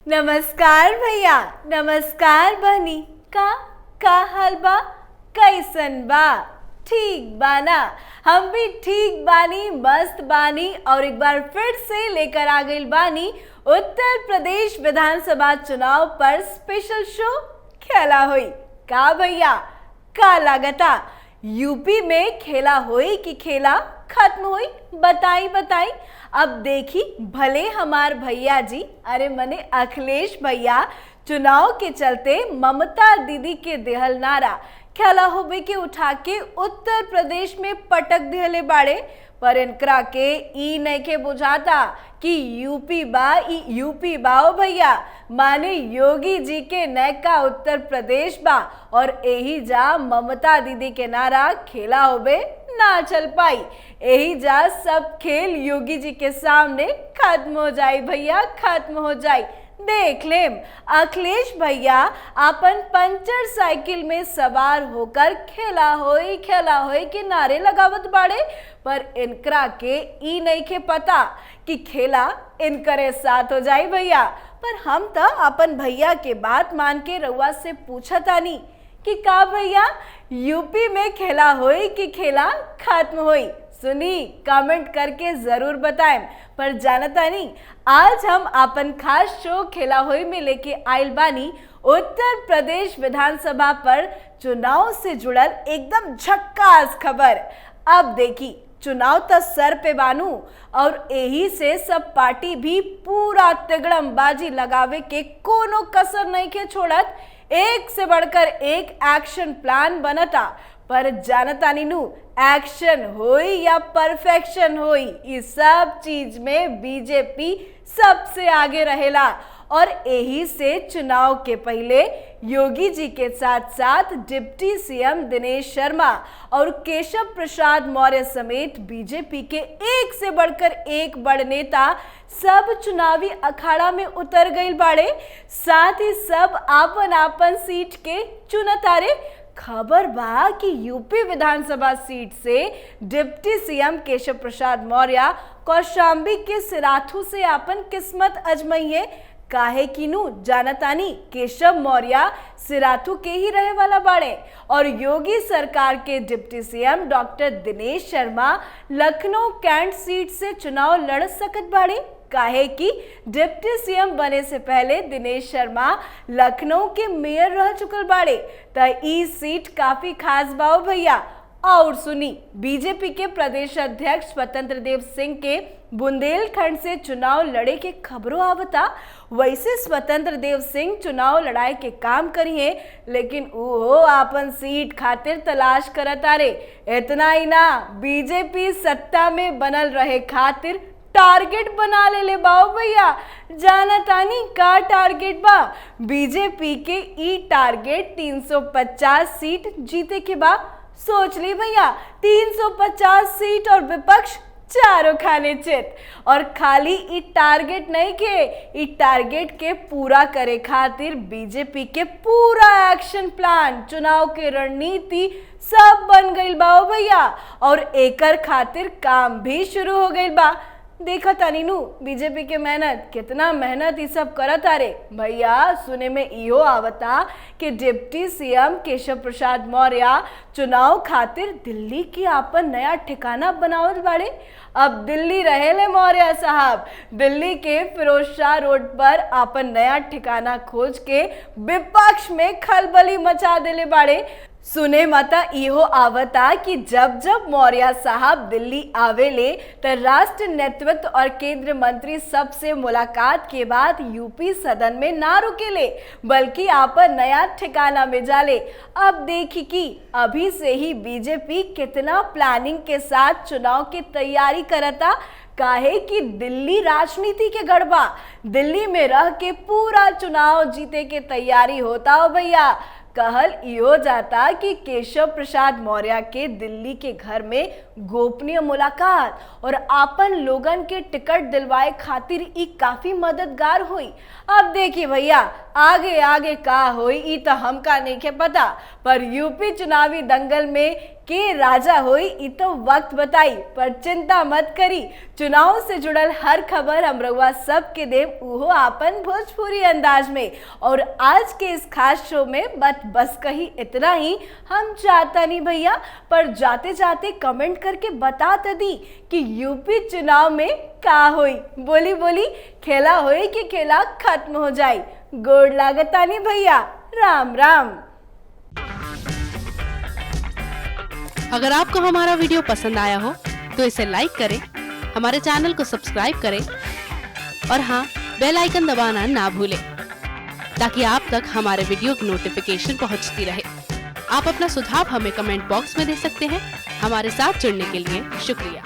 नमस्कार भैया, नमस्कार बहनी। का हाल बा? कैसन बा? ठीक बाना? हम भी ठीक बानी, मस्त बानी और एक बार फिर से लेकर आ गई बानी उत्तर प्रदेश विधानसभा चुनाव पर स्पेशल शो खेला हुई। का भैया, का लागता यूपी में खेला हुई कि खेला खत्म हुई? बताई बताई। अब देखी भले हमार भैया जी, अरे मने अखिलेश भैया, चुनाव के चलते ममता दीदी के देहल नारा खेला होबे के उठा के उत्तर प्रदेश में पटक दिहले बाड़े। पर इनकरा के ई नइखे बुझाता कि यूपी बाओ भैया, माने योगी जी के नैका उत्तर प्रदेश बा और यही जा ममता दीदी के नारा खेला होबे ना चल पाई। यही जा सब खेल योगी जी के सामने खत्म हो जाए भैया, खत्म हो जाए। देख लेम अखिलेश भैया अपन पंचर साइकिल में सवार होकर खेला होई के नारे लगावत बाड़े। पर इनकरा के ई नइखे पता कि खेला इनकरे साथ हो जाए भैया। पर हम तो अपन भैया के बात मान के रउआ से पूछतानी कि का भैया यूपी में खेला होई कि खेला खत्म होई? सुनी कमेंट करके जरूर बताएं। पर जानता नहीं, आज हम अपन खास शो खेला होई में लेके आइल बानी उत्तर प्रदेश विधानसभा पर चुनाव से जुड़ल एकदम झक्कास खबर। अब देखी चुनाव तो सर पे बानू और यही से सब पार्टी भी पूरा तिगड़म बाजी लगावे के कोनो कसर नहीं के छोड़त। एक से बढ़कर एक एक्शन प्लान बनता। पर जानता नीनू, एक्शन होई या परफेक्शन होई, इस सब चीज में बीजेपी सबसे आगे रहेला। और यही से चुनाव के पहले योगी जी के साथ साथ डिप्टी सीएम दिनेश शर्मा और केशव प्रसाद मौर्य समेत बीजेपी के एक से बढ़कर एक बड़ नेता सब चुनावी अखाड़ा में उतर गई बाड़े। साथ ही सब आपन आपन सीट के चुनतारे। खबर बा कि यूपी विधानसभा सीट से डिप्टी सीएम केशव प्रसाद मौर्य कौशाम्बी के सिराथू से आपन किस्मत अजमई है। काहे किनू जानतानी, केशव मौर्य सिराथू के ही रहे वाला बाड़े और योगी सरकार के deputy CM doctor Dinesh Sharma Lucknow cantt seat से चुनाव लड़ सकत बाड़े। काहे कि डिप्टी सीएम बने से पहले दिनेश शर्मा लखनऊ के मेयर रह चुकल बाड़े। त ई सीट काफी खास बाओ भैया। और सुनी, बीजेपी के प्रदेश अध्यक्ष स्वतंत्र देव सिंह के बुंदेलखंड से चुनाव लड़े के खबरों आवता। वैसे स्वतंत्र देव सिंह चुनाव लड़ाई के काम करिए, लेकिन वो आपन सीट खातिर तलाश करत आरे। इतना ही ना, बीजेपी सत्ता में बनल रहे खातिर टारगेट बना ले बाओ भैया। जानतानी का टारगेट बा? बीजेपी के ई टारगेट 350 सीट जीते के बा। सोच ली भैया, 350 सीट और विपक्ष चारों खाने चित। और खाली ई टारगेट नहीं के, ई टारगेट के पूरा करे खातिर बीजेपी के पूरा एक्शन प्लान, चुनाव के रणनीति सब बन गई बाओ भैया। और एकर खातिर काम भी शुरू हो गई बा। देखा तानीनू बीजेपी के मेहनत, कितना मेहनत ये सब करत आरे भैया। सुने में इहो आवता कि डिप्टी सीएम केशव प्रसाद मौर्य चुनाव खातिर दिल्ली की आपन नया ठिकाना बनावत बाड़े। अब दिल्ली रहेले मौर्य साहब, दिल्ली के फिरोज शाह रोड पर आपन नया ठिकाना खोज के विपक्ष में खलबली मचा देले बाड़े। सुने माता इहो आवता कि जब जब मौर्य साहब दिल्ली आवेले तो राष्ट्र नेतृत्व और केंद्र मंत्री सबसे मुलाकात के बाद यूपी सदन में ना रुकेले, बल्कि आपन नया ठिकाना में जाले। अब देखी कि अभी से ही बीजेपी कितना प्लानिंग के साथ चुनाव की तैयारी करता। काहे कि दिल्ली राजनीति के गढ़वा, दिल्ली में रह के पूरा चुनाव जीते के तैयारी होता हो भैया। कहल इहो जाता कि केशव प्रसाद मौर्य के दिल्ली के घर में गोपनीय मुलाकात और आपन लोगन के टिकट दिलवाए खातिर ई काफी मददगार हुई। अब देखिए भैया, आगे आगे का हुई ई तो हमका नहीं के पता। पर यूपी चुनावी दंगल में के राजा होई इ तो वक्त बताई, पर चिंता मत करी, चुनाव से जुड़ल हर खबर हम रउआ सब के देव उहो आपन भोजपुरी अंदाज में। और आज के इस खास शो में बस कही इतना ही हम चाहता नहीं भैया, पर जाते जाते कमेंट करके बता तो दी कि यूपी चुनाव में का होई। बोली बोली खेला होई कि खेला खत्म हो जाए। गोड़ लागता नहीं भैया, राम राम। अगर आपको हमारा वीडियो पसंद आया हो तो इसे लाइक करें, हमारे चैनल को सब्सक्राइब करें और हाँ, बेल आइकन दबाना ना भूलें ताकि आप तक हमारे वीडियो की नोटिफिकेशन पहुंचती रहे। आप अपना सुझाव हमें कमेंट बॉक्स में दे सकते हैं। हमारे साथ जुड़ने के लिए शुक्रिया।